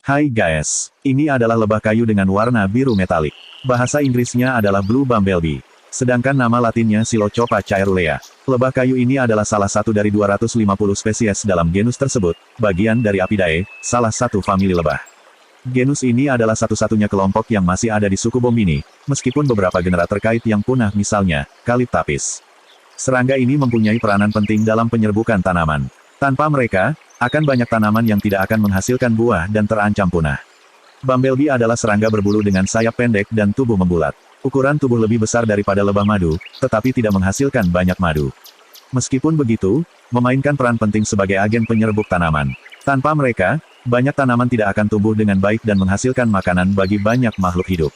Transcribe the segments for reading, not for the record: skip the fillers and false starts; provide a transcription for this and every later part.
Hai guys, ini adalah lebah kayu dengan warna biru metalik. Bahasa Inggrisnya adalah Blue Bumblebee. Sedangkan nama latinnya Psilocopa caerulea. Lebah kayu ini adalah salah satu dari 250 spesies dalam genus tersebut, bagian dari Apidae, salah satu famili lebah. Genus ini adalah satu-satunya kelompok yang masih ada di suku Bombini, meskipun beberapa genera terkait yang punah misalnya, Calyptapis. Serangga ini mempunyai peranan penting dalam penyerbukan tanaman. Tanpa mereka, akan banyak tanaman yang tidak akan menghasilkan buah dan terancam punah. Bumblebee adalah serangga berbulu dengan sayap pendek dan tubuh membulat. Ukuran tubuh lebih besar daripada lebah madu, tetapi tidak menghasilkan banyak madu. Meskipun begitu, memainkan peran penting sebagai agen penyerbuk tanaman. Tanpa mereka, banyak tanaman tidak akan tumbuh dengan baik dan menghasilkan makanan bagi banyak makhluk hidup.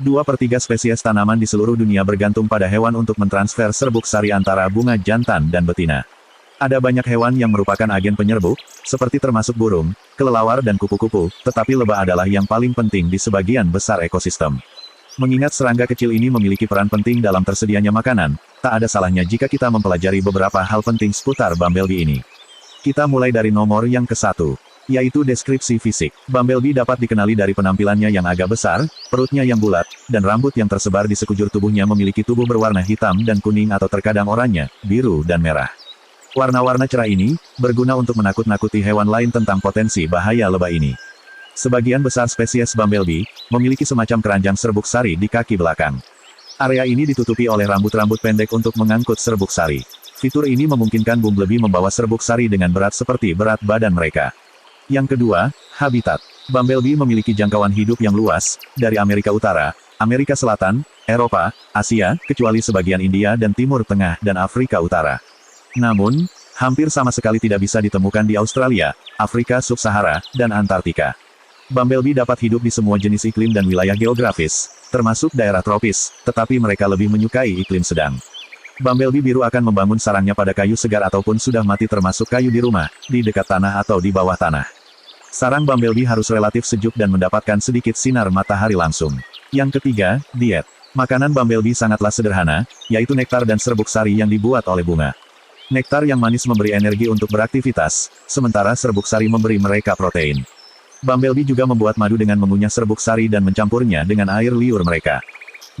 2/3 spesies tanaman di seluruh dunia bergantung pada hewan untuk mentransfer serbuk sari antara bunga jantan dan betina. Ada banyak hewan yang merupakan agen penyerbuk, seperti termasuk burung, kelelawar dan kupu-kupu, tetapi lebah adalah yang paling penting di sebagian besar ekosistem. Mengingat serangga kecil ini memiliki peran penting dalam tersedianya makanan, tak ada salahnya jika kita mempelajari beberapa hal penting seputar Bumblebee ini. Kita mulai dari nomor yang ke-1, yaitu deskripsi fisik. Bumblebee dapat dikenali dari penampilannya yang agak besar, perutnya yang bulat, dan rambut yang tersebar di sekujur tubuhnya memiliki tubuh berwarna hitam dan kuning atau terkadang oranye, biru dan merah. Warna-warna cerah ini, berguna untuk menakut-nakuti hewan lain tentang potensi bahaya lebah ini. Sebagian besar spesies Bumblebee, memiliki semacam keranjang serbuk sari di kaki belakang. Area ini ditutupi oleh rambut-rambut pendek untuk mengangkut serbuk sari. Fitur ini memungkinkan Bumblebee membawa serbuk sari dengan berat seperti berat badan mereka. Yang kedua, habitat. Bumblebee memiliki jangkauan hidup yang luas, dari Amerika Utara, Amerika Selatan, Eropa, Asia, kecuali sebagian India dan Timur Tengah dan Afrika Utara. Namun, hampir sama sekali tidak bisa ditemukan di Australia, Afrika Sub-Sahara, dan Antartika. Bumblebee dapat hidup di semua jenis iklim dan wilayah geografis, termasuk daerah tropis, tetapi mereka lebih menyukai iklim sedang. Bumblebee biru akan membangun sarangnya pada kayu segar ataupun sudah mati termasuk kayu di rumah, di dekat tanah atau di bawah tanah. Sarang Bumblebee harus relatif sejuk dan mendapatkan sedikit sinar matahari langsung. Yang ketiga, diet. Makanan Bumblebee sangatlah sederhana, yaitu nektar dan serbuk sari yang dibuat oleh bunga. Nektar yang manis memberi energi untuk beraktivitas, sementara serbuk sari memberi mereka protein. Bumblebee juga membuat madu dengan mengunyah serbuk sari dan mencampurnya dengan air liur mereka.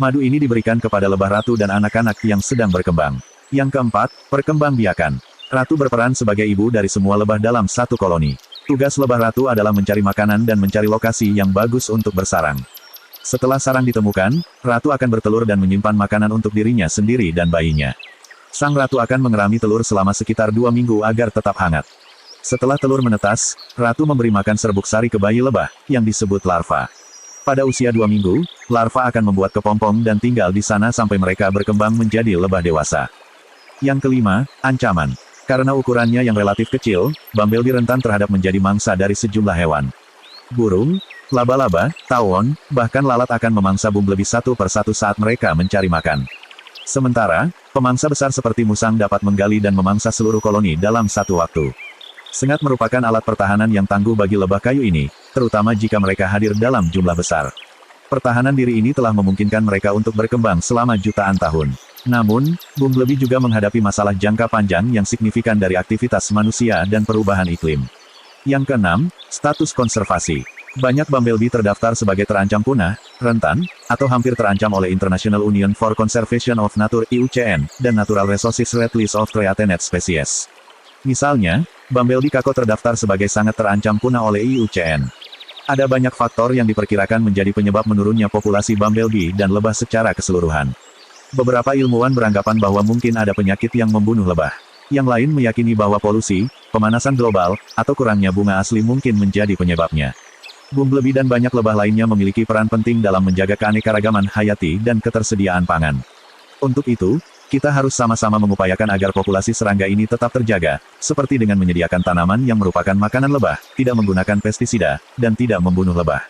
Madu ini diberikan kepada lebah ratu dan anak-anak yang sedang berkembang. Yang keempat, perkembangbiakan. Ratu berperan sebagai ibu dari semua lebah dalam satu koloni. Tugas lebah ratu adalah mencari makanan dan mencari lokasi yang bagus untuk bersarang. Setelah sarang ditemukan, ratu akan bertelur dan menyimpan makanan untuk dirinya sendiri dan bayinya. Sang ratu akan mengerami telur selama sekitar 2 minggu agar tetap hangat. Setelah telur menetas, ratu memberi makan serbuk sari ke bayi lebah, yang disebut larva. Pada usia 2 minggu, larva akan membuat kepompong dan tinggal di sana sampai mereka berkembang menjadi lebah dewasa. Yang kelima, ancaman. Karena ukurannya yang relatif kecil, Bumblebee rentan terhadap menjadi mangsa dari sejumlah hewan. Burung, laba-laba, tawon, bahkan lalat akan memangsa Bumblebee satu persatu saat mereka mencari makan. Sementara, pemangsa besar seperti musang dapat menggali dan memangsa seluruh koloni dalam satu waktu. Sengat merupakan alat pertahanan yang tangguh bagi lebah kayu ini, terutama jika mereka hadir dalam jumlah besar. Pertahanan diri ini telah memungkinkan mereka untuk berkembang selama jutaan tahun. Namun, Bumblebee juga menghadapi masalah jangka panjang yang signifikan dari aktivitas manusia dan perubahan iklim. Yang keenam, status konservasi. Banyak Bumblebee terdaftar sebagai terancam punah, rentan, atau hampir terancam oleh International Union for Conservation of Nature (IUCN) dan Natural Resources Red List of Threatened Species. Misalnya, Bumblebee kako terdaftar sebagai sangat terancam punah oleh IUCN. Ada banyak faktor yang diperkirakan menjadi penyebab menurunnya populasi Bumblebee dan lebah secara keseluruhan. Beberapa ilmuwan beranggapan bahwa mungkin ada penyakit yang membunuh lebah. Yang lain meyakini bahwa polusi, pemanasan global, atau kurangnya bunga asli mungkin menjadi penyebabnya. Bumblebee dan banyak lebah lainnya memiliki peran penting dalam menjaga keanekaragaman hayati dan ketersediaan pangan. Untuk itu, kita harus sama-sama mengupayakan agar populasi serangga ini tetap terjaga, seperti dengan menyediakan tanaman yang merupakan makanan lebah, tidak menggunakan pestisida, dan tidak membunuh lebah.